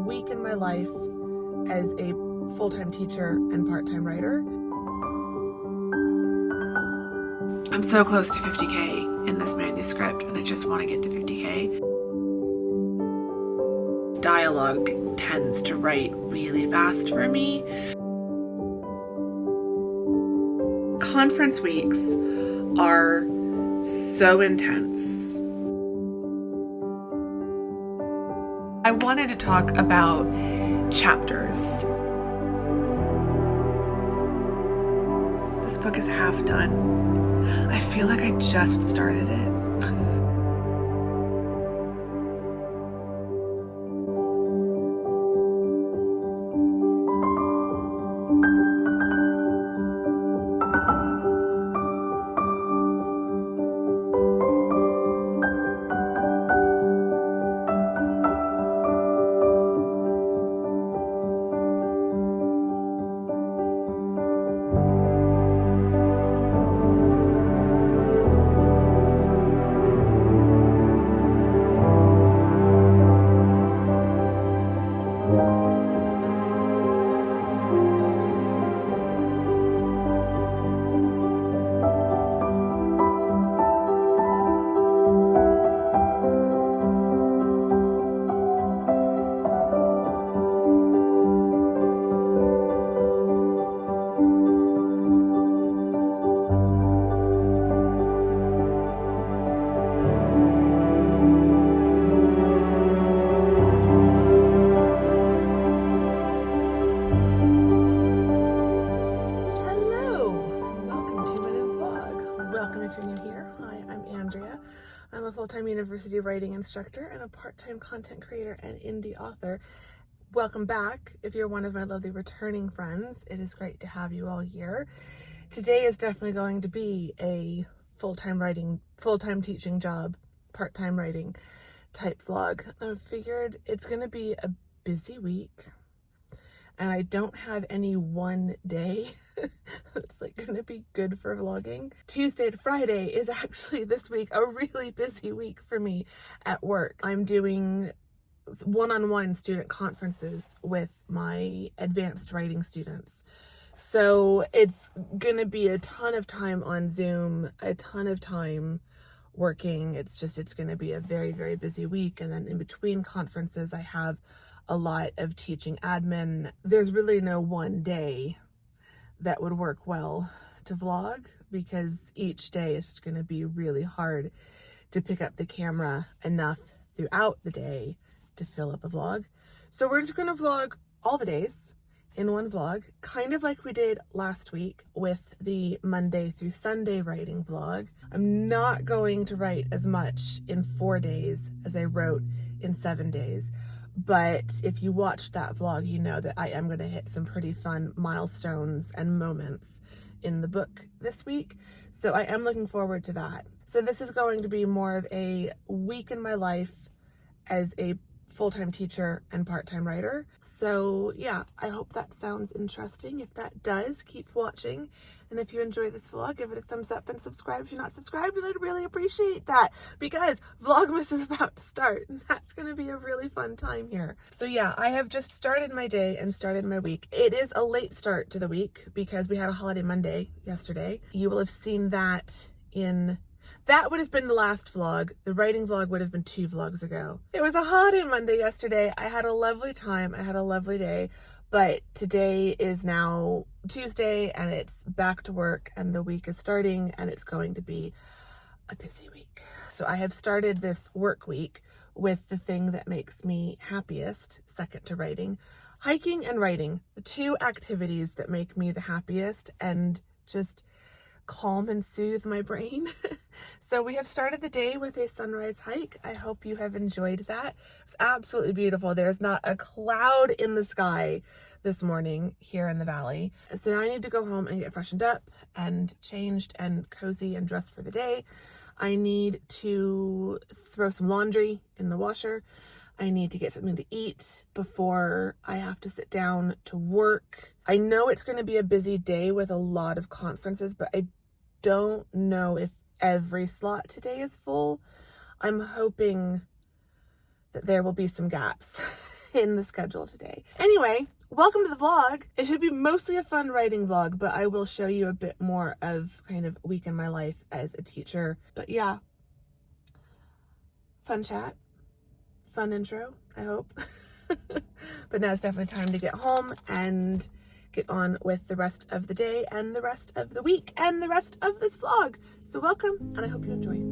week in my life as a full-time teacher and part-time writer. I'm so close to 50K in this manuscript, and I just want to get to 50K. Dialogue tends to write really fast for me. Conference weeks are so intense. I wanted to talk about chapters. This book is half done. I feel like I just started it. I'm a full-time university writing instructor and a part-time content creator and indie author. Welcome back if you're one of my lovely returning friends. It is great to have you all here. Today is definitely going to be a full-time teaching job, part-time writing type vlog. I figured it's going to be a busy week and I don't have any one day it's like gonna be good for vlogging. Tuesday to Friday is actually this week a really busy week for me at work. I'm doing one-on-one student conferences with my advanced writing students. So it's gonna be a ton of time on Zoom, a ton of time working. It's gonna be a very, very busy week. And then in between conferences, I have a lot of teaching admin. There's really no one day that would work well to vlog because each day is just going to be really hard to pick up the camera enough throughout the day to fill up a vlog. So we're just going to vlog all the days in one vlog, kind of like we did last week with the Monday through Sunday writing vlog. I'm not going to write as much in 4 days as I wrote in 7 days. But if you watched that vlog, you know that I am going to hit some pretty fun milestones and moments in the book this week. So I am looking forward to that. So this is going to be more of a week in my life as a full-time teacher and part-time writer. So yeah, I hope that sounds interesting. If that does, keep watching. And if you enjoy this vlog, give it a thumbs up and subscribe if you're not subscribed, and I'd really appreciate that because Vlogmas is about to start and that's going to be a really fun time here. So yeah, I have just started my day and started my week. It is a late start to the week because we had a holiday Monday yesterday. You will have seen that that would have been the last vlog. The writing vlog would have been 2 vlogs ago. It was a holiday Monday yesterday. I had a lovely time. I had a lovely day. But today is now Tuesday and it's back to work and the week is starting and it's going to be a busy week. So I have started this work week with the thing that makes me happiest, second to writing, hiking and writing, the 2 activities that make me the happiest and just calm and soothe my brain. So we have started the day with a sunrise hike. I hope you have enjoyed that. It's absolutely beautiful. There's not a cloud in the sky this morning here in the valley. So now I need to go home and get freshened up and changed and cozy and dressed for the day. I need to throw some laundry in the washer. I need to get something to eat before I have to sit down to work. I know it's going to be a busy day with a lot of conferences, but I don't know if every slot today is full. I'm hoping that there will be some gaps in the schedule today. Anyway, welcome to the vlog. It should be mostly a fun writing vlog, but I will show you a bit more of kind of a week in my life as a teacher. But yeah, fun chat, fun intro, I hope. But now it's definitely time to get home and get on with the rest of the day and the rest of the week and the rest of this vlog. So welcome, and I hope you enjoy.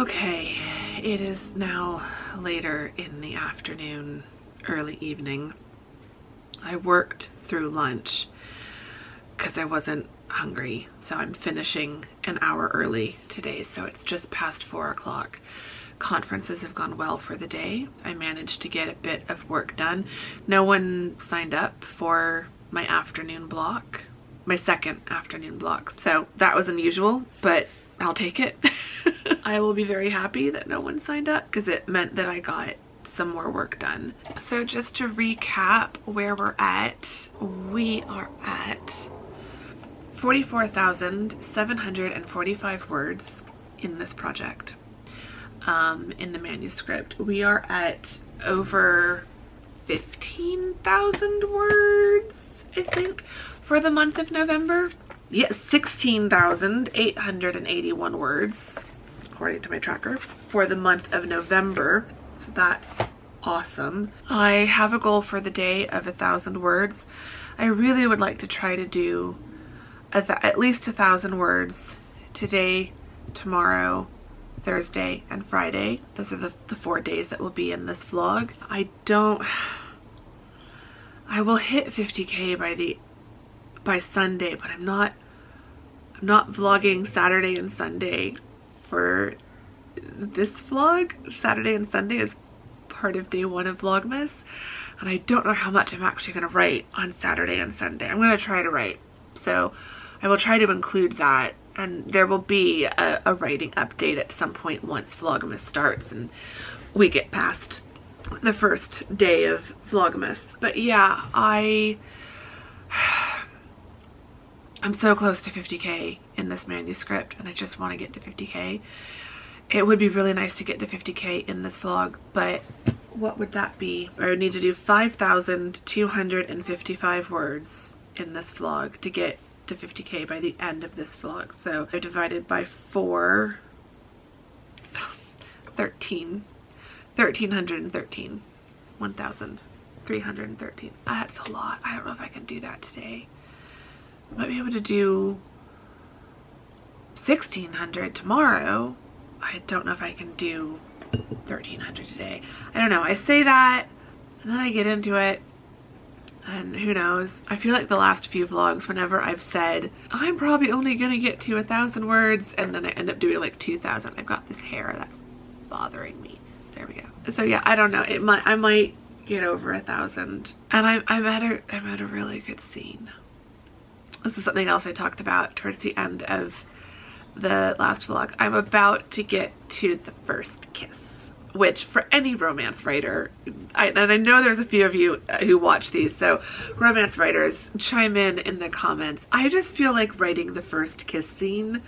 Okay, it is now later in the afternoon, early evening. I worked through lunch because I wasn't hungry, so I'm finishing an hour early today, so it's just past 4 o'clock. Conferences have gone well for the day. I managed to get a bit of work done. No one signed up for my afternoon block, my second afternoon block, so that was unusual, but I'll take it. I will be very happy that no one signed up because it meant that I got some more work done. So just to recap where we're at, we are at 44,745 words in this project. In the manuscript, we are at over 15,000 words, I think, for the month of November. Yes, 16,881 words, according to my tracker, for the month of November. So that's awesome. I have a goal for the day of 1,000 words. I really would like to try to do at least 1,000 words today, tomorrow, Thursday, and Friday. Those are the 4 days that will be in this vlog. I will hit 50K by Sunday, but I'm not vlogging Saturday and Sunday for this vlog. Saturday and Sunday is part of day 1 of Vlogmas, and I don't know how much I'm actually going to write on Saturday and Sunday. I'm going to try to write, so I will try to include that, and there will be a writing update at some point once Vlogmas starts and we get past the first day of Vlogmas. But yeah, I'm so close to 50K in this manuscript, and I just want to get to 50K. It would be really nice to get to 50K in this vlog, but what would that be? I would need to do 5,255 words in this vlog to get to 50K by the end of this vlog. So I divided by 4, 1,313. 1,313. That's a lot. I don't know if I can do that today. I might be able to do 1,600 tomorrow. I don't know if I can do 1,300 today. I don't know. I say that and then I get into it and who knows. I feel like the last few vlogs, whenever I've said I'm probably only gonna get to 1,000 words and then I end up doing like 2,000. I've got this hair that's bothering me. There we go. So yeah, I don't know. I might get over 1,000, and I'm at a really good scene. This is something else I talked about towards the end of the last vlog. I'm about to get to the first kiss, which for any romance writer, and I know there's a few of you who watch these, so romance writers, chime in the comments. I just feel like writing the first kiss scene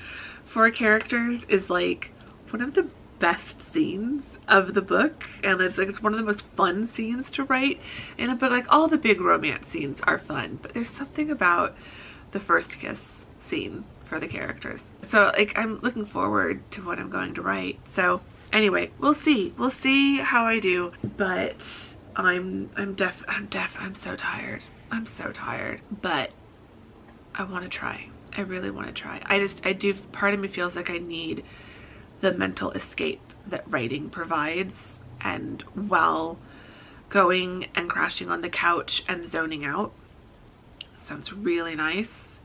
for characters is like one of the best scenes of the book, and it's one of the most fun scenes to write in a book. Like, all the big romance scenes are fun, but there's something about the first kiss scene for the characters. So like, I'm looking forward to what I'm going to write. So anyway, we'll see how I do, but I'm so tired, but I want to try. I really want to try. I do, part of me feels like I need the mental escape that writing provides, and while going and crashing on the couch and zoning out sounds really nice,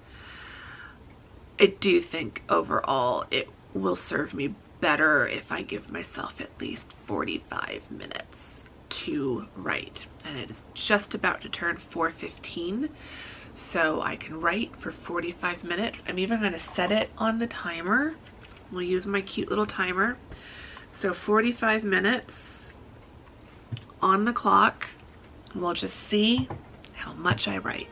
I do think overall it will serve me better if I give myself at least 45 minutes to write. And it is just about to turn 4:15, so I can write for 45 minutes. I'm even going to set it on the timer. We'll use my cute little timer. So 45 minutes on the clock. We'll just see how much I write.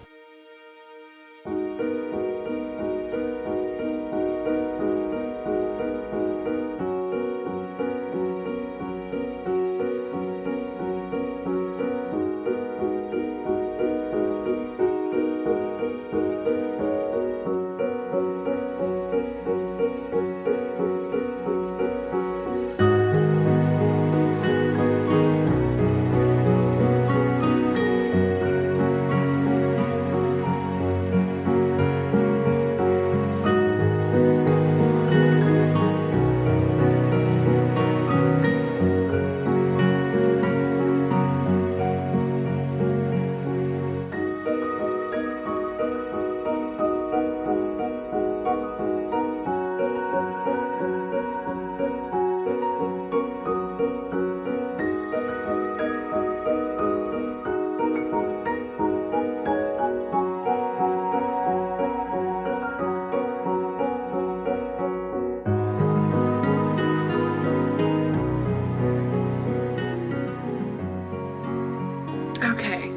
Okay,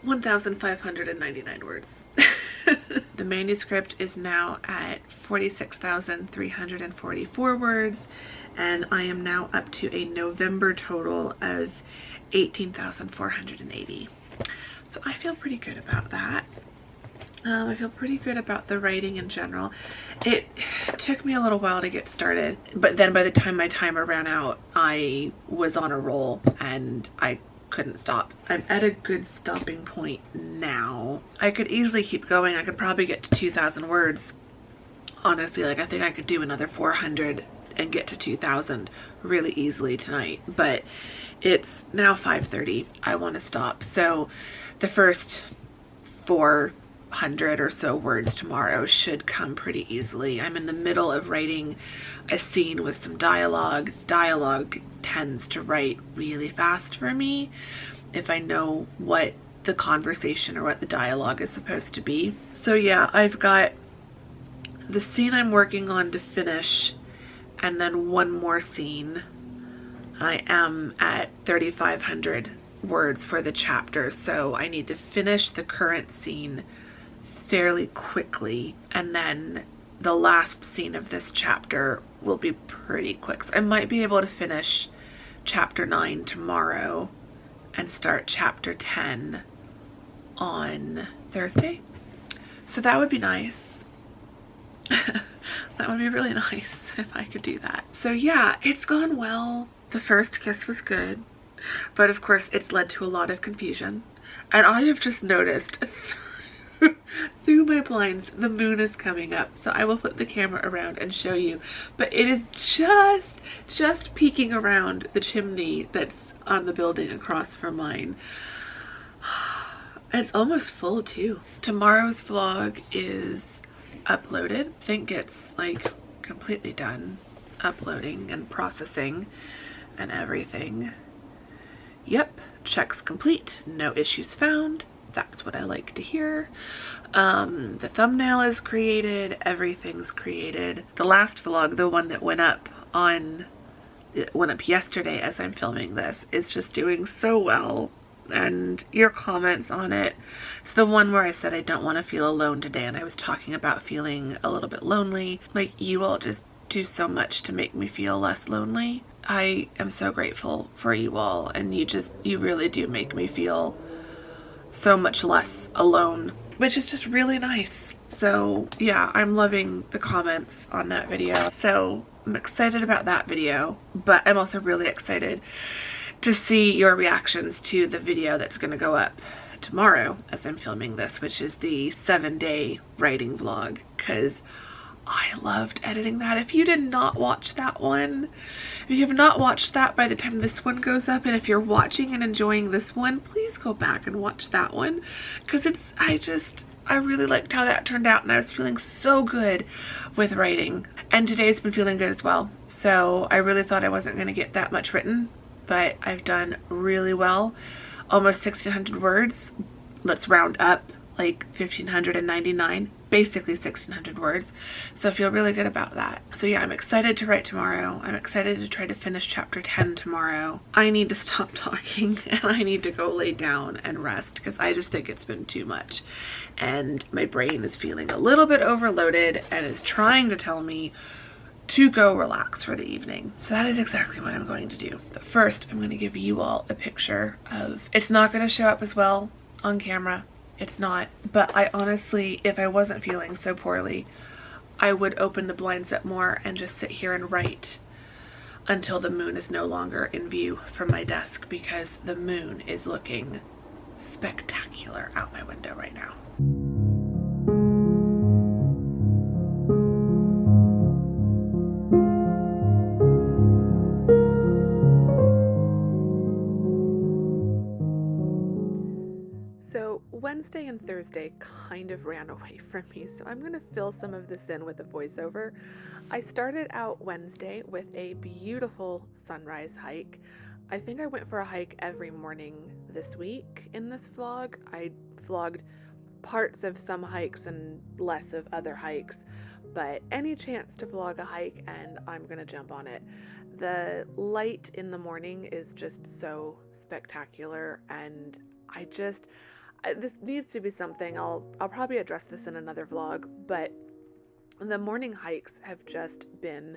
1,599 words. The manuscript is now at 46,344 words, and I am now up to a November total of 18,480. So I feel pretty good about that. I feel pretty good about the writing in general. It took me a little while to get started, but then by the time my timer ran out, I was on a roll and I couldn't stop. I'm at a good stopping point now. I could easily keep going. I could probably get to 2,000 words. Honestly, like I think I could do another 400 and get to 2,000 really easily tonight, but it's now 5:30. I want to stop. So the first 400 or so words tomorrow should come pretty easily. I'm in the middle of writing a scene with some dialogue. Dialogue tends to write really fast for me if I know what the conversation or what the dialogue is supposed to be. So yeah, I've got the scene I'm working on to finish and then one more scene. I am at 3,500 words for the chapter, so I need to finish the current scene fairly quickly, and then the last scene of this chapter will be pretty quick. So I might be able to finish chapter 9 tomorrow and start chapter 10 on Thursday. So that would be nice. That would be really nice if I could do that. So yeah, it's gone well. The first kiss was good, but of course it's led to a lot of confusion. And I have just noticed through my blinds, the moon is coming up. So I will flip the camera around and show you, but it is just peeking around the chimney that's on the building across from mine. It's almost full too. Tomorrow's vlog is uploaded. I think it's like completely done uploading and processing and everything. Yep, checks complete, no issues found. That's what I like to hear. The thumbnail is created, everything's created. The last vlog, the one that went up yesterday as I'm filming this, is just doing so well. And your comments on it, it's the one where I said I don't want to feel alone today, and I was talking about feeling a little bit lonely. Like, you all just do so much to make me feel less lonely. I am so grateful for you all, and you really do make me feel so much less alone, which is just really nice. So yeah, I'm loving the comments on that video. So I'm excited about that video, but I'm also really excited to see your reactions to the video that's going to go up tomorrow as I'm filming this, which is the 7-day writing vlog, because I loved editing that. If you did not watch that one, if you have not watched that by the time this one goes up, and if you're watching and enjoying this one, please go back and watch that one, because I really liked how that turned out, and I was feeling so good with writing. And today's been feeling good as well. So I really thought I wasn't going to get that much written, but I've done really well. Almost 1,600 words. Let's round up, like 1,599, basically 1,600 words. So I feel really good about that. So yeah, I'm excited to write tomorrow. I'm excited to try to finish chapter 10 tomorrow. I need to stop talking and I need to go lay down and rest, because I just think it's been too much. And my brain is feeling a little bit overloaded and is trying to tell me to go relax for the evening. So that is exactly what I'm going to do. But first, I'm going to give you all a picture of, it's not going to show up as well on camera. It's not. But I honestly, if I wasn't feeling so poorly, I would open the blinds up more and just sit here and write until the moon is no longer in view from my desk, because the moon is looking spectacular out my window right now. So Wednesday and Thursday kind of ran away from me, so I'm going to fill some of this in with a voiceover. I started out Wednesday with a beautiful sunrise hike. I think I went for a hike every morning this week in this vlog. I vlogged parts of some hikes and less of other hikes, but any chance to vlog a hike and I'm going to jump on it. The light in the morning is just so spectacular, and this needs to be something. I'll probably address this in another vlog, but the morning hikes have just been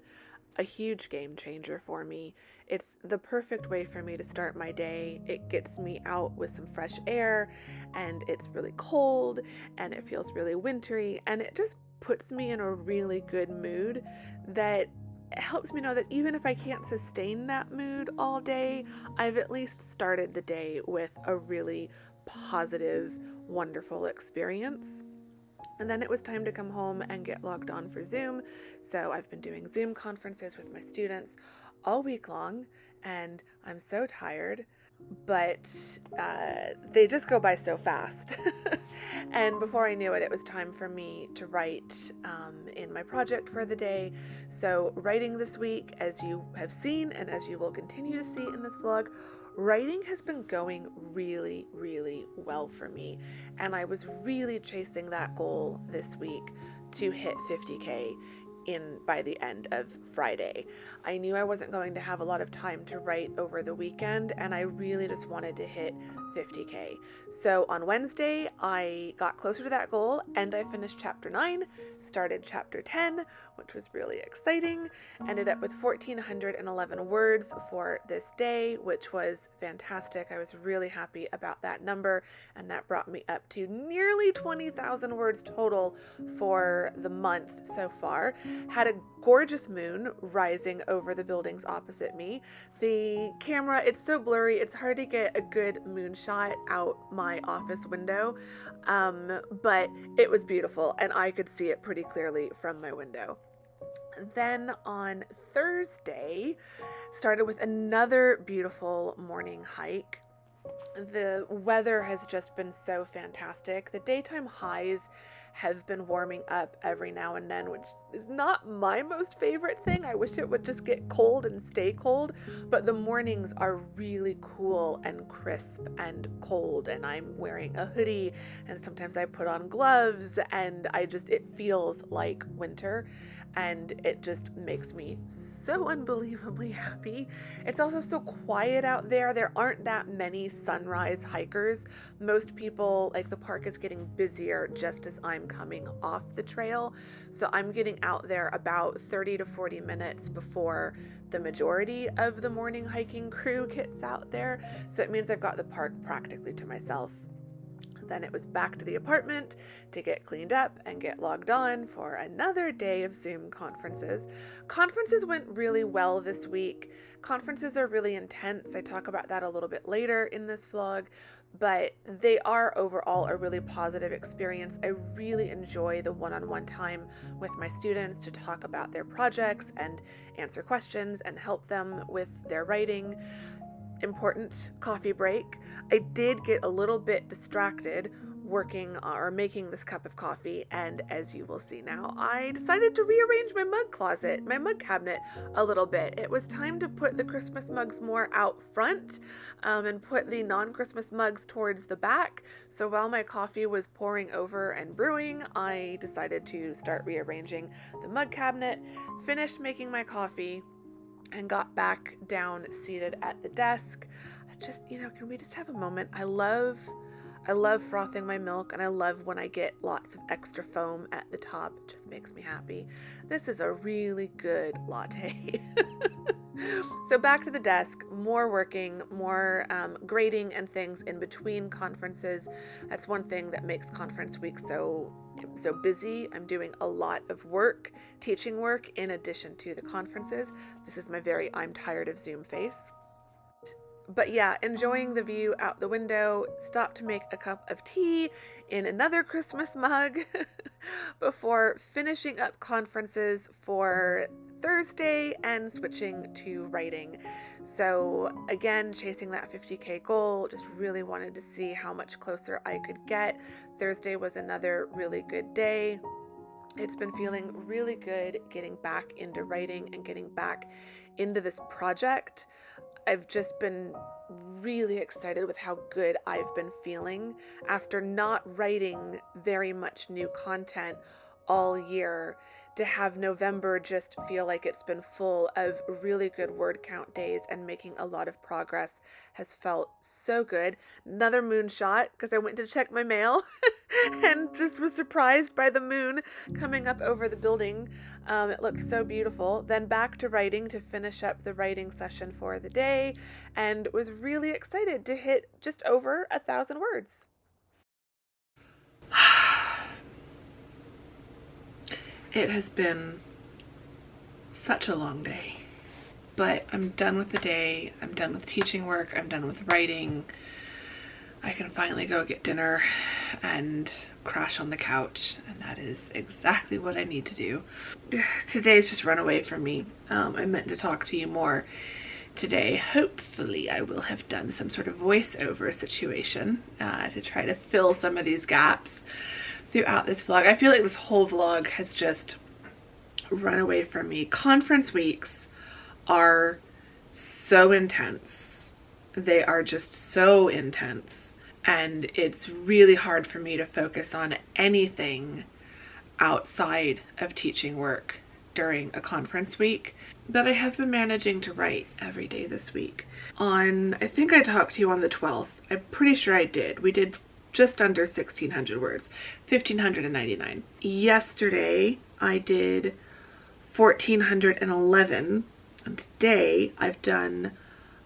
a huge game changer for me. It's the perfect way for me to start my day. It gets me out with some fresh air, and it's really cold and it feels really wintry, and it just puts me in a really good mood that helps me know that even if I can't sustain that mood all day, I've at least started the day with a really positive, wonderful experience. And then it was time to come home and get logged on for Zoom. So I've been doing Zoom conferences with my students all week long, and I'm so tired, but they just go by so fast. And before I knew it, it was time for me to write in my project for the day. So writing this week, as you have seen and as you will continue to see in this vlog, writing has been going really, really well for me, and I was really chasing that goal this week to hit 50K by the end of Friday. I knew I wasn't going to have a lot of time to write over the weekend, and I really just wanted to hit 50K. So on Wednesday, I got closer to that goal and I finished chapter 9, started chapter 10, which was really exciting, ended up with 1,411 words for this day, which was fantastic. I was really happy about that number, and that brought me up to nearly 20,000 words total for the month so far. Had a gorgeous moon rising over the buildings opposite me. The camera, it's so blurry, it's hard to get a good moon shot out my office window, but it was beautiful and I could see it pretty clearly from my window. Then on Thursday, started with another beautiful morning hike. The weather has just been so fantastic. The daytime highs have been warming up every now and then, which is not my most favorite thing. I wish it would just get cold and stay cold, but the mornings are really cool and crisp and cold, and I'm wearing a hoodie, and sometimes I put on gloves, and it feels like winter, and it just makes me so unbelievably happy. It's also so quiet out there. There aren't that many sunrise hikers. Most people, like, the park is getting busier just as I'm coming off the trail. So I'm getting out there about 30 to 40 minutes before the majority of the morning hiking crew gets out there. So it means I've got the park practically to myself. Then it was back to the apartment to get cleaned up and get logged on for another day of Zoom conferences. Conferences went really well this week. Conferences are really intense. I talk about that a little bit later in this vlog, but they are overall a really positive experience. I really enjoy the one-on-one time with my students to talk about their projects and answer questions and help them with their writing. Important coffee break. I did get a little bit distracted working or making this cup of coffee, and as you will see now, I decided to rearrange my mug cabinet a little bit. It was time to put the Christmas mugs more out front and put the non-Christmas mugs towards the back. So while my coffee was pouring over and brewing, I decided to start rearranging the mug cabinet, finished making my coffee, and got back down seated at the desk. Just, can we just have a moment? I love frothing my milk, and I love when I get lots of extra foam at the top. It just makes me happy. This is a really good latte. So back to the desk, more working, more grading and things in between conferences. That's one thing that makes conference week so busy. I'm doing a lot of work, teaching work, in addition to the conferences. This is my very I'm tired of Zoom face. But yeah, enjoying the view out the window. Stopped to make a cup of tea in another Christmas mug before finishing up conferences for Thursday and switching to writing. So again, chasing that 50K goal, just really wanted to see how much closer I could get. Thursday was another really good day. It's been feeling really good getting back into writing and getting back into this project. I've just been really excited with how good I've been feeling after not writing very much new content all year. To have November just feel like it's been full of really good word count days and making a lot of progress has felt so good. Another moonshot because I went to check my mail and just was surprised by the moon coming up over the building. It looked so beautiful. Then back to writing to finish up the writing session for the day, and was really excited to hit just over 1,000 words. It has been such a long day, but I'm done with the day. I'm done with teaching work. I'm done with writing. I can finally go get dinner and crash on the couch, and that is exactly what I need to do. Today's just run away from me. I meant to talk to you more today. Hopefully I will have done some sort of voiceover situation to try to fill some of these gaps throughout this vlog. I feel like this whole vlog has just run away from me. Conference weeks are so intense. They are just so intense, and it's really hard for me to focus on anything outside of teaching work during a conference week. But I have been managing to write every day this week. I think I talked to you on the 12th. I'm pretty sure I did. We did just under 1,600 words, 1,599. Yesterday I did 1,411, and today I've done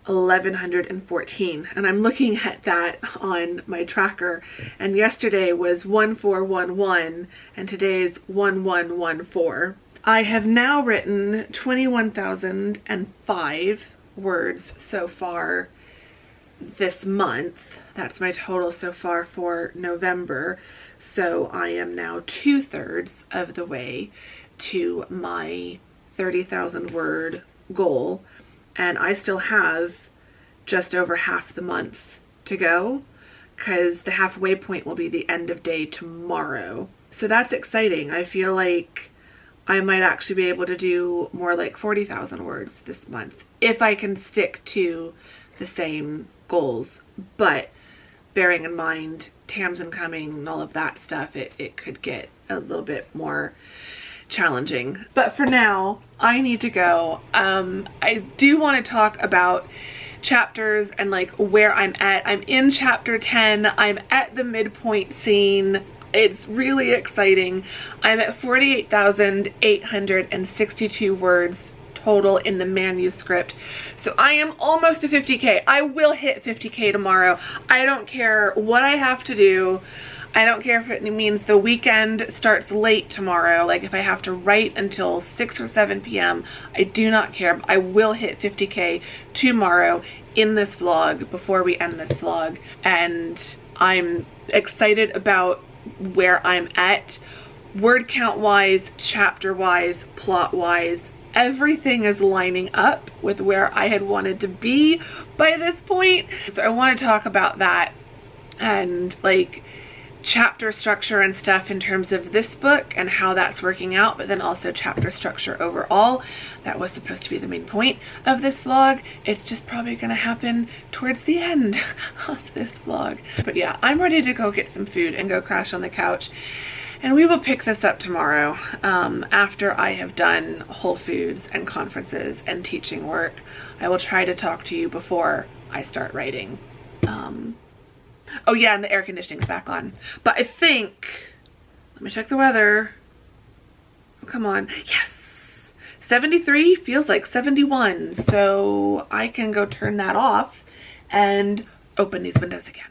1,114, and I'm looking at that on my tracker, and yesterday was 1,411 and today's 1,114. I have now written 21,005 words so far this month. That's my total so far for November. So I am now 2/3 of the way to my 30,000 word goal, and I still have just over half the month to go, because the halfway point will be the end of day tomorrow. So that's exciting. I feel like I might actually be able to do more like 40,000 words this month if I can stick to the same goals. But bearing in mind Tamsin coming and all of that stuff, it could get a little bit more challenging. But for now, I need to go. I do want to talk about chapters and like where I'm at. I'm in chapter 10. I'm at the midpoint scene. It's really exciting. I'm at 48,862 words total in the manuscript. So I am almost to 50K. I will hit 50K tomorrow. I don't care what I have to do. I don't care if it means the weekend starts late tomorrow. Like if I have to write until 6 or 7 p.m., I do not care. I will hit 50K tomorrow in this vlog before we end this vlog. And I'm excited about where I'm at, word count wise, chapter wise, plot wise. Everything is lining up with where I had wanted to be by this point. So I want to talk about that and like chapter structure and stuff in terms of this book and how that's working out, but then also chapter structure overall. That was supposed to be the main point of this vlog. It's just probably gonna happen towards the end of this vlog. But yeah, I'm ready to go get some food and go crash on the couch. And we will pick this up tomorrow after I have done Whole Foods and conferences and teaching work. I will try to talk to you before I start writing. Oh yeah, and the air conditioning's back on. But I think, let me check the weather. Oh, come on. Yes! 73 feels like 71. So I can go turn that off and open these windows again.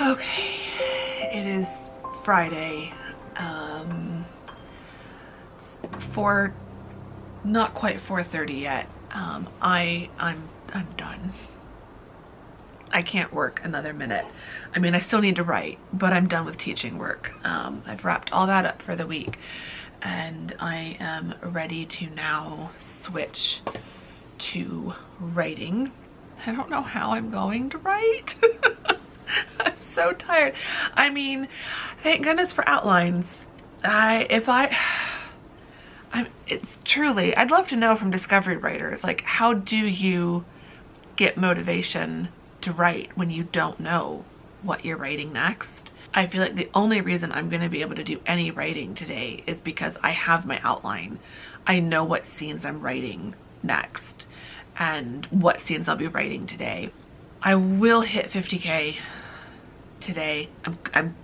Okay, it is Friday. It's not quite 4:30 yet. I'm done. I can't work another minute. I mean, I still need to write, but I'm done with teaching work. I've wrapped all that up for the week, and I am ready to now switch to writing. I don't know how I'm going to write. I'm so tired. I mean, thank goodness for outlines. It's truly, I'd love to know from discovery writers, like, how do you get motivation to write when you don't know what you're writing next? I feel like the only reason I'm going to be able to do any writing today is because I have my outline. I know what scenes I'm writing next and what scenes I'll be writing today. I will hit 50K today. I'm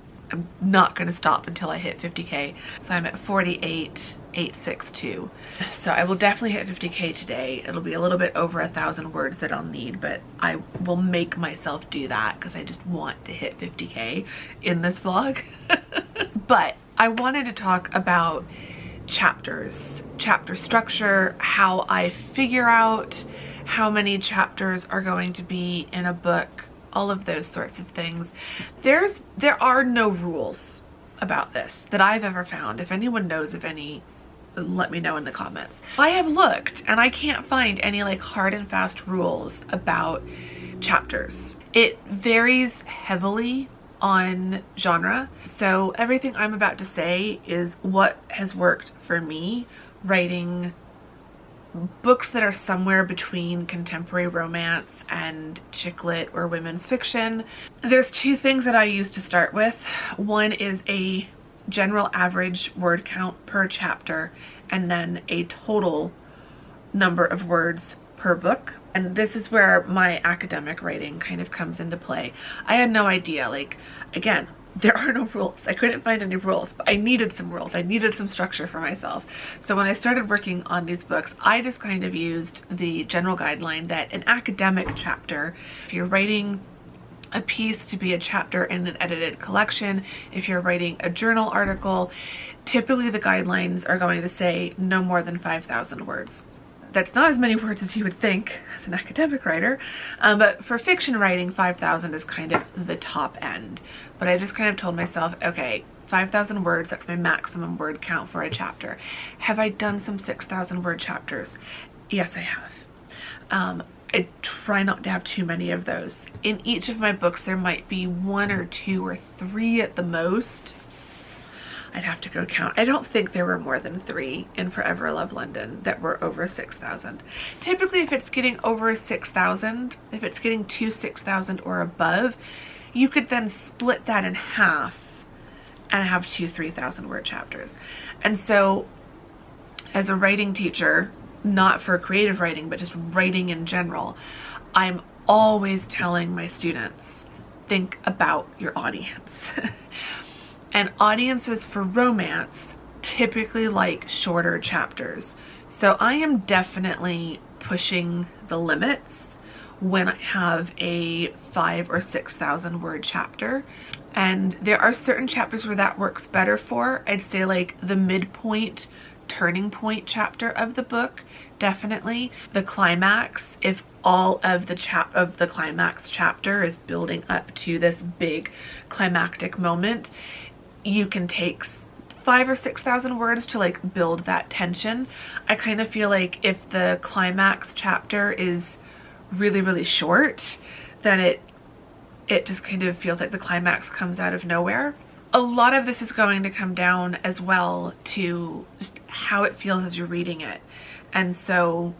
not going to stop until I hit 50K. So I'm at 48,862. So I will definitely hit 50K today. It'll be a little bit over 1,000 words that I'll need, but I will make myself do that because I just want to hit 50K in this vlog. But I wanted to talk about chapters, chapter structure, how I figure out how many chapters are going to be in a book, all of those sorts of things. There are no rules about this that I've ever found. If anyone knows of any, let me know in the comments. I have looked and I can't find any like hard and fast rules about chapters. It varies heavily on genre. So everything I'm about to say is what has worked for me writing books that are somewhere between contemporary romance and chick lit or women's fiction. There's two things that I use to start with. One is a general average word count per chapter, and then a total number of words per book. And this is where my academic writing kind of comes into play. I had no idea, like, again, there are no rules. I couldn't find any rules, but I needed some rules. I needed some structure for myself. So when I started working on these books, I just kind of used the general guideline that an academic chapter, if you're writing a piece to be a chapter in an edited collection, if you're writing a journal article, typically the guidelines are going to say no more than 5,000 words. That's not as many words as you would think as an academic writer, but for fiction writing, 5,000 is kind of the top end. But I just kind of told myself, okay, 5,000 words, that's my maximum word count for a chapter. Have I done some 6,000 word chapters? Yes, I have. I try not to have too many of those. In each of my books, there might be 1 or 2 or 3 at the most. I'd have to go count. I don't think there were more than 3 in Forever Love London that were over 6,000. Typically, if it's getting over 6,000, if it's getting to 6,000 or above, you could then split that in half and have 2 3,000 word chapters. And so as a writing teacher, not for creative writing, but just writing in general, I'm always telling my students, think about your audience. And audiences for romance typically like shorter chapters. So I am definitely pushing the limits when I have a 5,000 or 6,000 word chapter. And there are certain chapters where that works better for. I'd say like the midpoint, turning point chapter of the book, definitely. The climax, if all of the climax chapter is building up to this big climactic moment, you can take 5,000 or 6,000 words to like build that tension. I kind of feel like if the climax chapter is really, really short, then it just kind of feels like the climax comes out of nowhere. A lot of this is going to come down as well to just how it feels as you're reading it. And so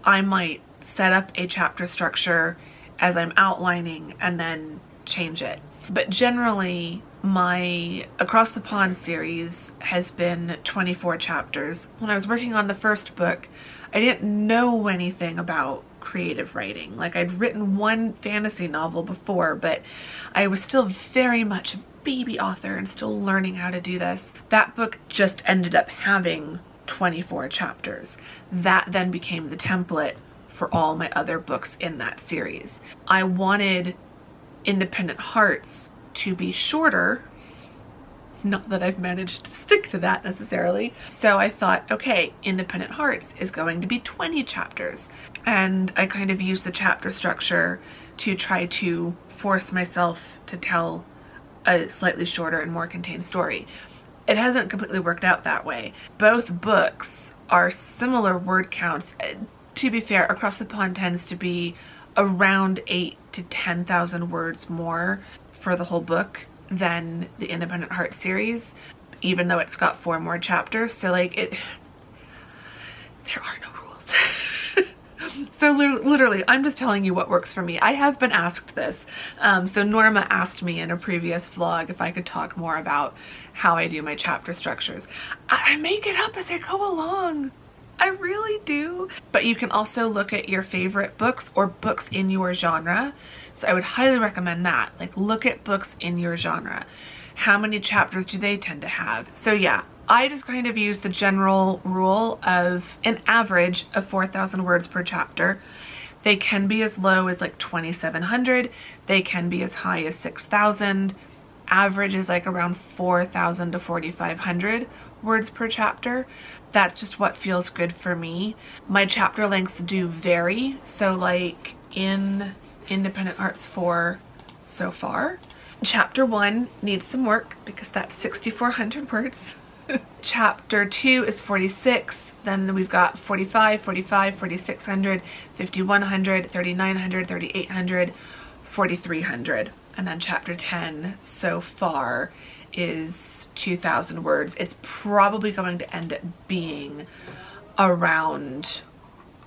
I might set up a chapter structure as I'm outlining and then change it. But generally, my Across the Pond series has been 24 chapters. When I was working on the first book, I didn't know anything about creative writing. Like, I'd written one fantasy novel before, but I was still very much a baby author and still learning how to do this. That book just ended up having 24 chapters. That then became the template for all my other books in that series. I wanted Independent Hearts to be shorter. Not that I've managed to stick to that necessarily. So I thought, okay, Independent Hearts is going to be 20 chapters. And I kind of used the chapter structure to try to force myself to tell a slightly shorter and more contained story. It hasn't completely worked out that way. Both books are similar word counts. To be fair, Across the Pond tends to be around 8,000 to 10,000 words more for the whole book than the Independent Heart series, even though it's got 4 more chapters. So like there are no rules. So literally, I'm just telling you what works for me. I have been asked this. So Norma asked me in a previous vlog if I could talk more about how I do my chapter structures. I make it up as I go along. I really do. But you can also look at your favorite books or books in your genre. So I would highly recommend that. Like, look at books in your genre. How many chapters do they tend to have? So yeah, I just kind of use the general rule of an average of 4,000 words per chapter. They can be as low as like 2,700. They can be as high as 6,000. Average is like around 4,000 to 4,500 words per chapter. That's just what feels good for me. My chapter lengths do vary. So like in Independent Hearts 4 so far, chapter 1 needs some work because that's 6,400 words. Chapter 2 is 46. Then we've got 45, 45, 4,600, 5,100, 3,900, 3,800, 4,300. And then chapter 10 so far is 2,000 words. It's probably going to end up being around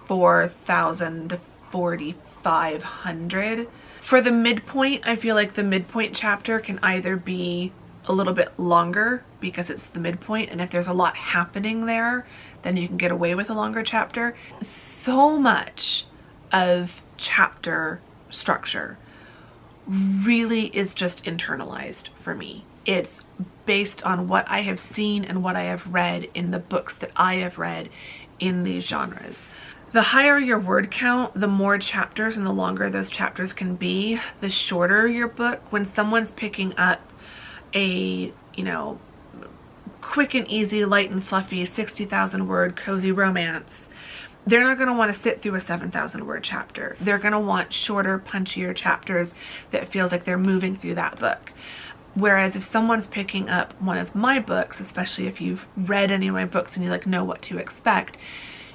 4,000 to 4,500. For the midpoint, I feel like the midpoint chapter can either be a little bit longer because it's the midpoint, and if there's a lot happening there, then you can get away with a longer chapter. So much of chapter structure really is just internalized for me. It's based on what I have seen and what I have read in the books that I have read in these genres. The higher your word count, the more chapters and the longer those chapters can be, the shorter your book. When someone's picking up a, you know, quick and easy, light and fluffy 60,000 word cozy romance, they're not going to want to sit through a 7,000 word chapter. They're going to want shorter, punchier chapters that feels like they're moving through that book. Whereas if someone's picking up one of my books, especially if you've read any of my books and you like know what to expect,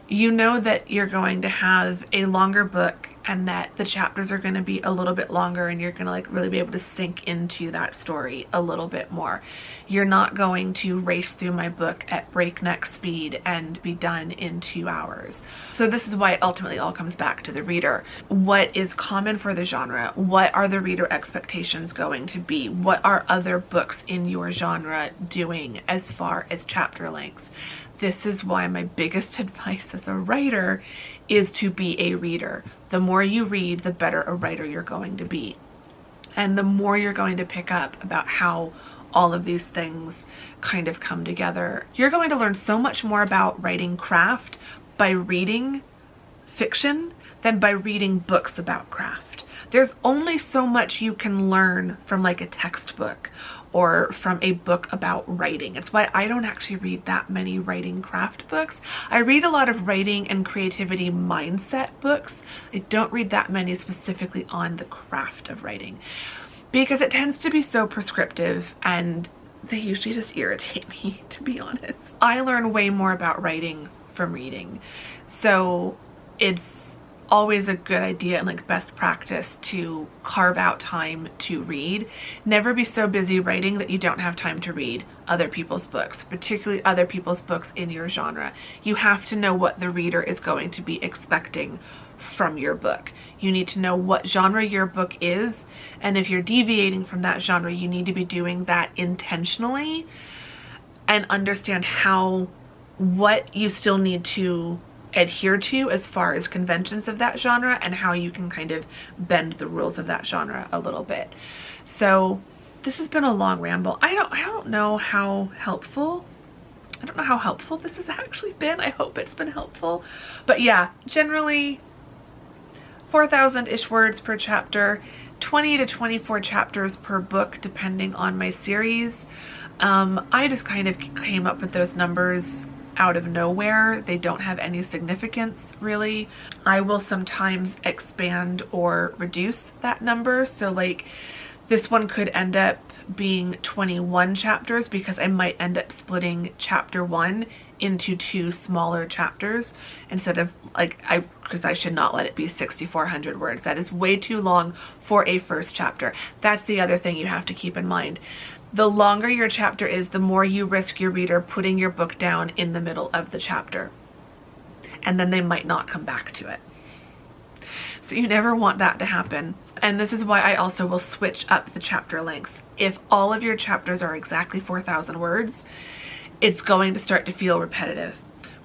you know that you're going to have a longer book and that the chapters are going to be a little bit longer, and you're going to like really be able to sink into that story a little bit more. You're not going to race through my book at breakneck speed and be done in 2 hours. So this is why it ultimately all comes back to the reader. What is common for the genre? What are the reader expectations going to be? What are other books in your genre doing as far as chapter lengths? This is why my biggest advice as a writer is to be a reader. The more you read, the better a writer you're going to be. And the more you're going to pick up about how all of these things kind of come together. You're going to learn so much more about writing craft by reading fiction than by reading books about craft. There's only so much you can learn from like a textbook or from a book about writing. It's why I don't actually read that many writing craft books. I read a lot of writing and creativity mindset books. I don't read that many specifically on the craft of writing because it tends to be so prescriptive and they usually just irritate me, to be honest. I learn way more about writing from reading. So it's always a good idea and like best practice to carve out time to read. Never be so busy writing that you don't have time to read other people's books, particularly other people's books in your genre. You have to know what the reader is going to be expecting from your book. You need to know what genre your book is, and if you're deviating from that genre, you need to be doing that intentionally and understand what you still need to adhere to as far as conventions of that genre and how you can kind of bend the rules of that genre a little bit. So this has been a long ramble. I don't know how helpful this has actually been. I hope it's been helpful. But yeah, generally 4,000-ish words per chapter, 20 to 24 chapters per book depending on my series. I just kind of came up with those numbers out of nowhere. They don't have any significance really. I will sometimes expand or reduce that number. So like this one could end up being 21 chapters because I might end up splitting chapter 1 into 2 smaller chapters instead of like, because I should not let it be 6,400 words. That is way too long for a first chapter. That's the other thing you have to keep in mind. The longer your chapter is, the more you risk your reader putting your book down in the middle of the chapter. And then they might not come back to it. So you never want that to happen. And this is why I also will switch up the chapter lengths. If all of your chapters are exactly 4,000 words, it's going to start to feel repetitive.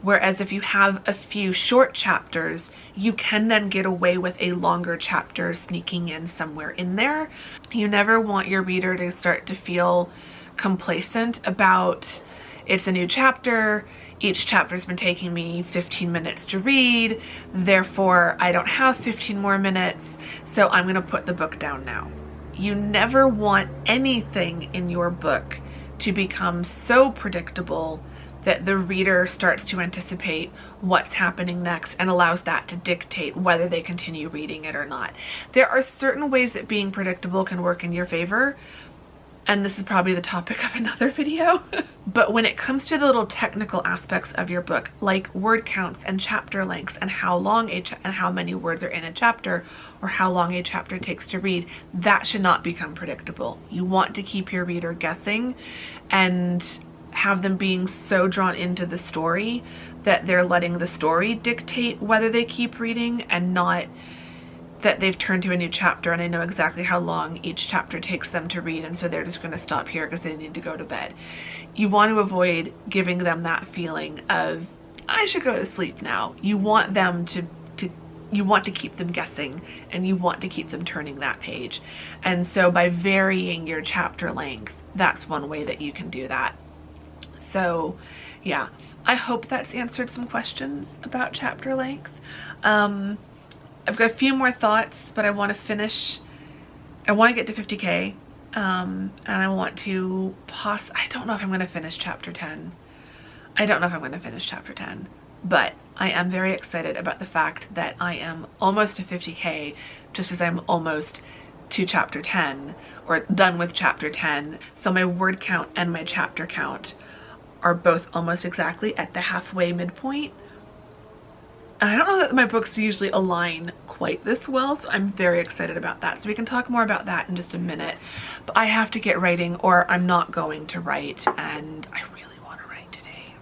Whereas if you have a few short chapters, you can then get away with a longer chapter sneaking in somewhere in there. You never want your reader to start to feel complacent about it's a new chapter, each chapter's been taking me 15 minutes to read, therefore I don't have 15 more minutes, so I'm gonna put the book down now. You never want anything in your book to become so predictable that the reader starts to anticipate what's happening next and allows that to dictate whether they continue reading it or not. There are certain ways that being predictable can work in your favor, and this is probably the topic of another video. But when it comes to the little technical aspects of your book, like word counts and chapter lengths and how long and how many words are in a chapter, or how long a chapter takes to read, that should not become predictable. You want to keep your reader guessing and have them being so drawn into the story that they're letting the story dictate whether they keep reading, and not that they've turned to a new chapter and they know exactly how long each chapter takes them to read, and so they're just going to stop here because they need to go to bed. You want to avoid giving them that feeling of, I should go to sleep now. You want them to you want to keep them guessing, and you want to keep them turning that page. And so by varying your chapter length, that's one way that you can do that. So yeah, I hope that's answered some questions about chapter length. I've got a few more thoughts, but I want to finish. I want to get to 50K, and I want to I don't know if I'm going to finish chapter 10. I don't know if I'm going to finish chapter 10, but I am very excited about the fact that I am almost to 50K, just as I'm almost to chapter 10, or done with chapter 10. So my word count and my chapter count are both almost exactly at the halfway midpoint. I don't know that my books usually align quite this well, so I'm very excited about that. So we can talk more about that in just a minute. But I have to get writing, or I'm not going to write, and I really want to write today.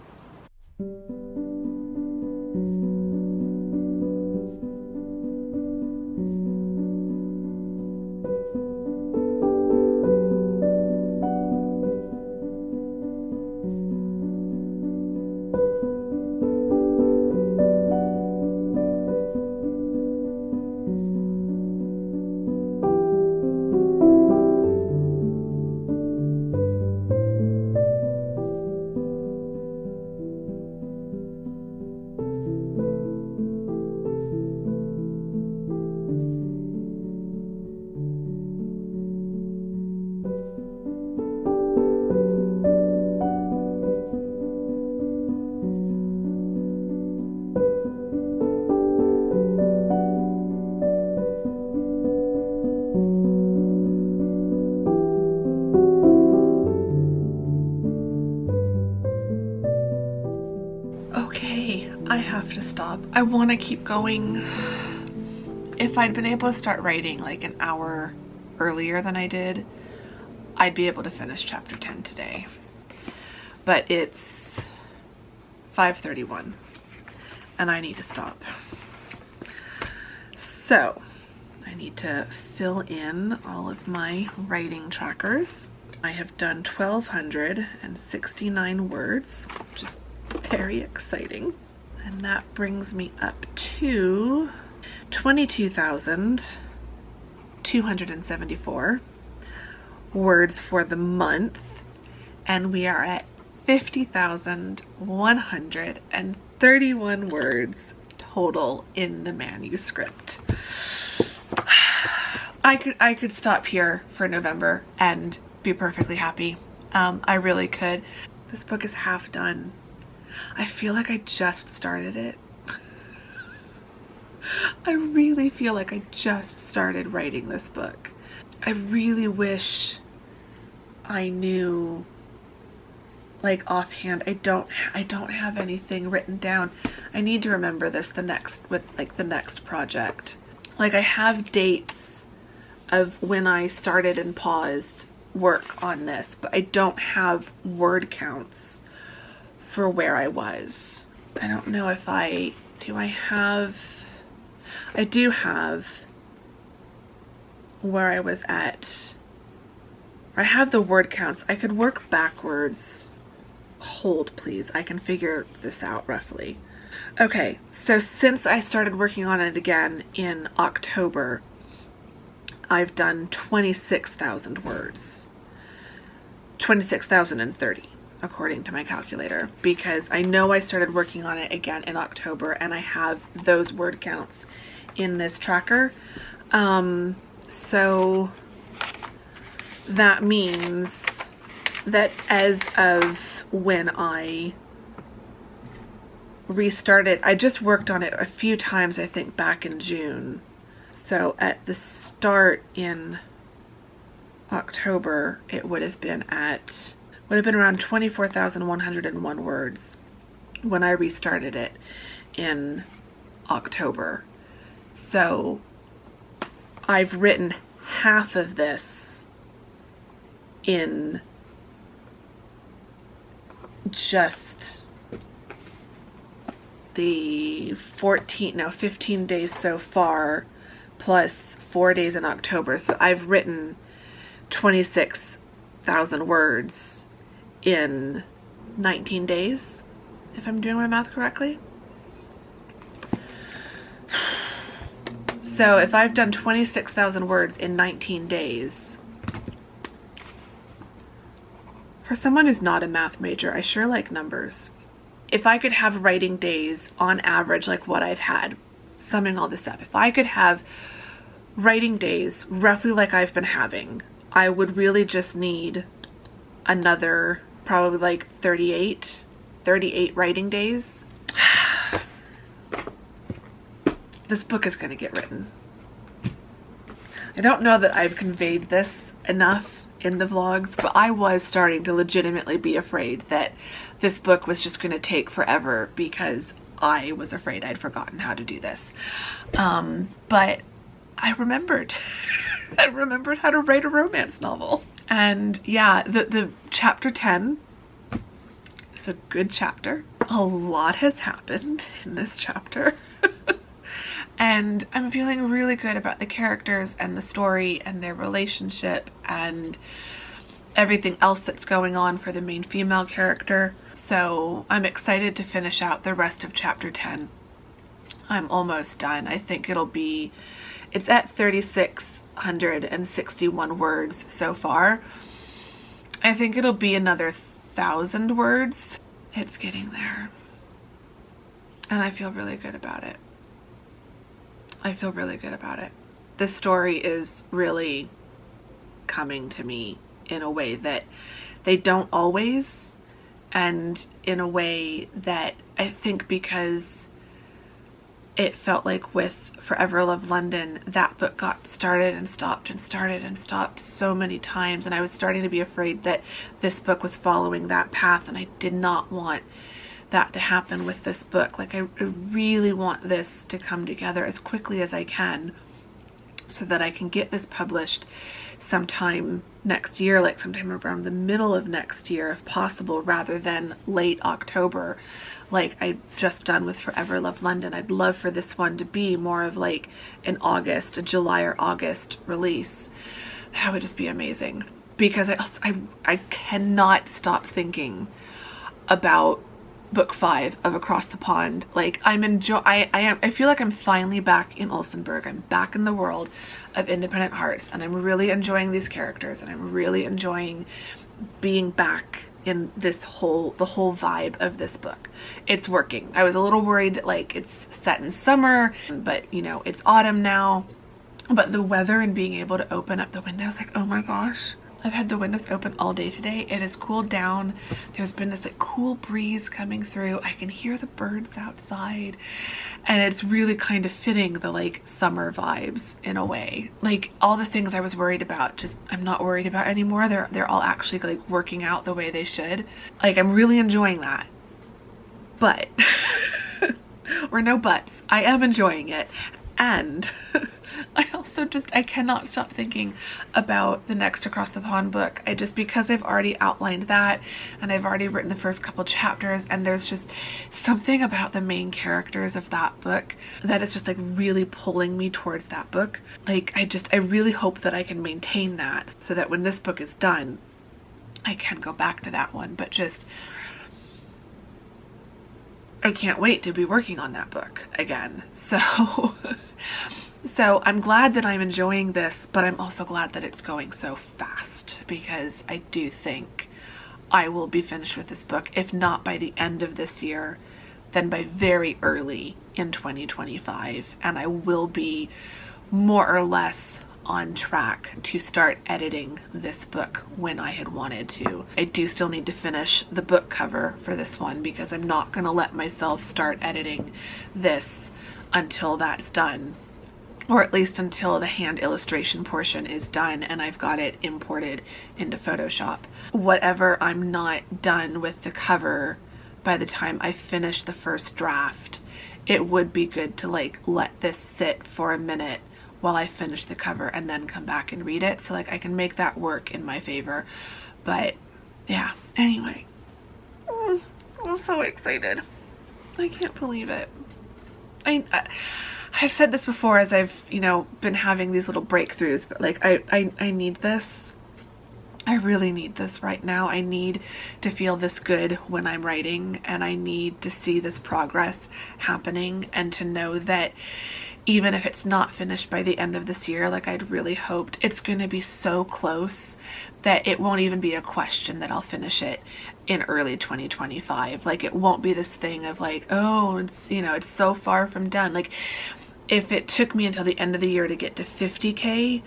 I have to stop. I want to keep going. If I'd been able to start writing like an hour earlier than I did, I'd be able to finish chapter 10 today. But it's 5:31 and I need to stop. So I need to fill in all of my writing trackers. I have done 1,269 words, which is very exciting. And that brings me up to 22,274 words for the month. And we are at 50,131 words total in the manuscript. I could stop here for November and be perfectly happy. I really could. This book is half done. I feel like I just started it. I really feel like I just started writing this book. I really wish I knew, like offhand. I don't have anything written down. I need to remember this the next project. Like, I have dates of when I started and paused work on this, but I don't have word counts for where I was. I don't know if I do have where I was at. I have the word counts. I could work backwards. Hold, please. I can figure this out roughly. Okay, so since I started working on it again in October, I've done 26,000 words. 26,030. According to my calculator, because I know I started working on it again in October and I have those word counts in this tracker. So that means that as of when I restarted, I just worked on it a few times, I think back in June. So at the start in October, it would have been around 24,101 words when I restarted it in October. So I've written half of this in just the 15 days so far, plus 4 days in October. So I've written 26,000 words in 19 days, if I'm doing my math correctly. So if I've done 26,000 words in 19 days, for someone who's not a math major, I sure like numbers. If I could have writing days on average like what I've had, summing all this up, if I could have writing days roughly like I've been having, I would really just need another probably like 38 writing days. This book is going to get written. I don't know that I've conveyed this enough in the vlogs, but I was starting to legitimately be afraid that this book was just going to take forever because I was afraid I'd forgotten how to do this. But I remembered. I remembered how to write a romance novel. And yeah, the chapter 10 is a good chapter. A lot has happened in this chapter. And I'm feeling really good about the characters and the story and their relationship and everything else that's going on for the main female character. So I'm excited to finish out the rest of chapter 10. I'm almost done. I think it's at 3,661 words so far. I think it'll be another 1,000 words. It's getting there. And I feel really good about it. I feel really good about it. This story is really coming to me in a way that they don't always, and in a way that I think because it felt like with Forever Love London, that book got started and stopped and started and stopped so many times, and I was starting to be afraid that this book was following that path, and I did not want that to happen with this book. Like I really want this to come together as quickly as I can so that I can get this published sometime next year, like sometime around the middle of next year if possible, rather than late October like I've just done with Forever Love London. I'd love for this one to be more of like an August, a July or August release. That would just be amazing, because I cannot stop thinking about book 5 of Across the Pond. Like I feel like I'm finally back in Olsenburg. I'm back in the world of independent hearts, and I'm really enjoying these characters, and I'm really enjoying being back in the whole vibe of this book. It's working. I was a little worried that like it's set in summer, but you know, it's autumn now. But the weather and being able to open up the windows, like, oh my gosh, I've had the windows open all day today. It has cooled down. There's been this like cool breeze coming through. I can hear the birds outside, and it's really kind of fitting the like summer vibes in a way. Like all the things I was worried about, just I'm not worried about anymore. They're all actually like working out the way they should. Like I'm really enjoying that. But or no buts, I am enjoying it. And I also I cannot stop thinking about the next Across the Pond book. Because I've already outlined that, and I've already written the first couple chapters, and there's just something about the main characters of that book that is just like really pulling me towards that book. Like I really hope that I can maintain that so that when this book is done, I can go back to that one. But just I can't wait to be working on that book again. So so I'm glad that I'm enjoying this, but I'm also glad that it's going so fast, because I do think I will be finished with this book, if not by the end of this year, then by very early in 2025, and I will be more or less on track to start editing this book when I had wanted to. I do still need to finish the book cover for this one, because I'm not going to let myself start editing this until that's done, or at least until the hand illustration portion is done and I've got it imported into Photoshop. Whatever I'm not done with the cover by the time I finish the first draft, it would be good to like let this sit for a minute while I finish the cover and then come back and read it, so like I can make that work in my favor. But yeah, anyway, I'm so excited. I can't believe it. I've said this before as I've, you know, been having these little breakthroughs, but like I need this. I really need this right now. I need to feel this good when I'm writing, and I need to see this progress happening, and to know that even if it's not finished by the end of this year, like I'd really hoped, it's going to be so close that it won't even be a question that I'll finish it in early 2025. Like, it won't be this thing of like, oh, it's, you know, it's so far from done. Like, if it took me until the end of the year to get to 50K,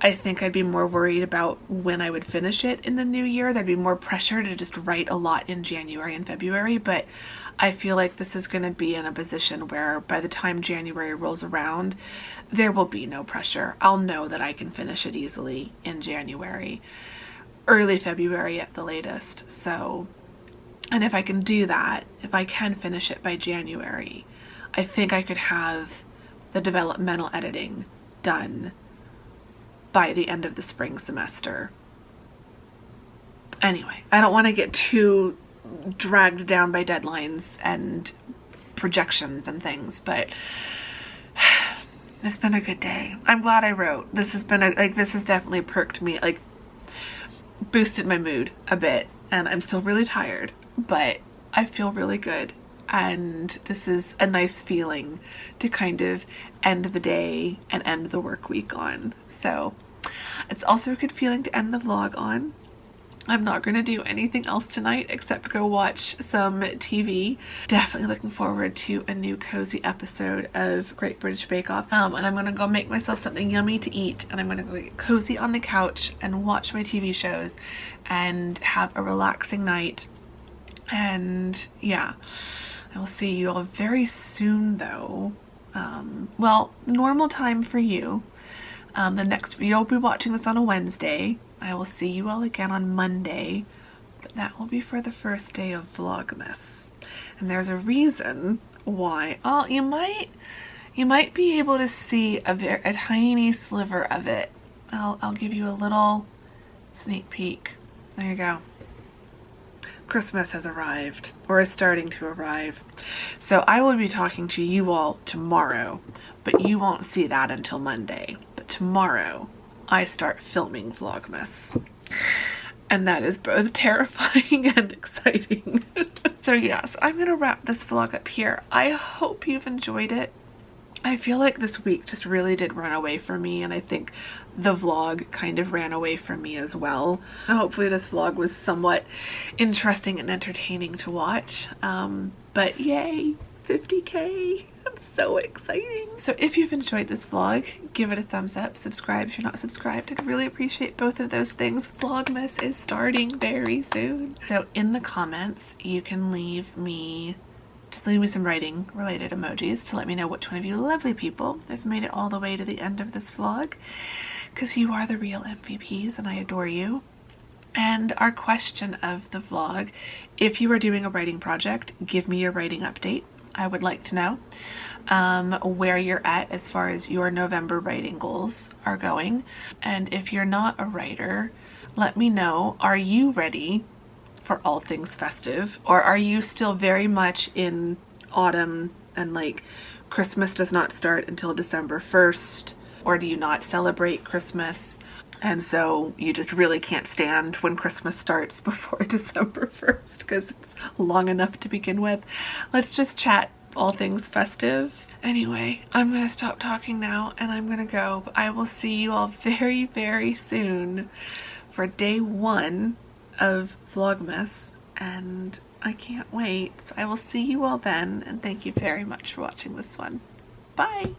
I think I'd be more worried about when I would finish it in the new year. There'd be more pressure to just write a lot in January and February, but I feel like this is going to be in a position where by the time January rolls around, there will be no pressure. I'll know that I can finish it easily in January, early February at the latest. So, and if I can do that, if I can finish it by January, I think I could have the developmental editing done by the end of the spring semester. Anyway, I don't want to get too dragged down by deadlines and projections and things, but it's been a good day. I'm glad I wrote. This has been this has definitely perked me, like boosted my mood a bit, and I'm still really tired, but I feel really good, and this is a nice feeling to kind of end the day and end the work week on. So it's also a good feeling to end the vlog on. I'm not going to do anything else tonight except go watch some TV. Definitely looking forward to a new cozy episode of Great British Bake Off. And I'm going to go make myself something yummy to eat, and I'm going to go get cozy on the couch and watch my TV shows and have a relaxing night. And yeah, I will see you all very soon though. Well, normal time for you. The next, you'll be watching this on a Wednesday. I will see you all again on Monday, but that will be for the first day of Vlogmas. And there's a reason why. Oh, you might be able to see a tiny sliver of it. I'll give you a little sneak peek. There you go. Christmas has arrived, or is starting to arrive. So I will be talking to you all tomorrow, but you won't see that until Monday. But tomorrow, I start filming Vlogmas. And that is both terrifying and exciting. So yes, I'm gonna wrap this vlog up here. I hope you've enjoyed it. I feel like this week just really did run away from me, and I think the vlog kind of ran away from me as well. Hopefully this vlog was somewhat interesting and entertaining to watch. But yay, 50K. That's so exciting. So if you've enjoyed this vlog, give it a thumbs up, subscribe if you're not subscribed. I'd really appreciate both of those things. Vlogmas is starting very soon. So in the comments, you can leave me some writing related emojis to let me know which one of you lovely people have made it all the way to the end of this vlog, because you are the real MVPs and I adore you. And our question of the vlog: if you are doing a writing project, give me your writing update. I would like to know where you're at as far as your November writing goals are going. And if you're not a writer, let me know, are you ready for all things festive, or are you still very much in autumn and like Christmas does not start until December 1st, or do you not celebrate Christmas and so you just really can't stand when Christmas starts before December 1st because it's long enough to begin with? Let's just chat all things festive. Anyway, I'm gonna stop talking now and I'm gonna go. I will see you all very, very soon for day 1 of Vlogmas, and I can't wait. So I will see you all then, and thank you very much for watching this one. Bye!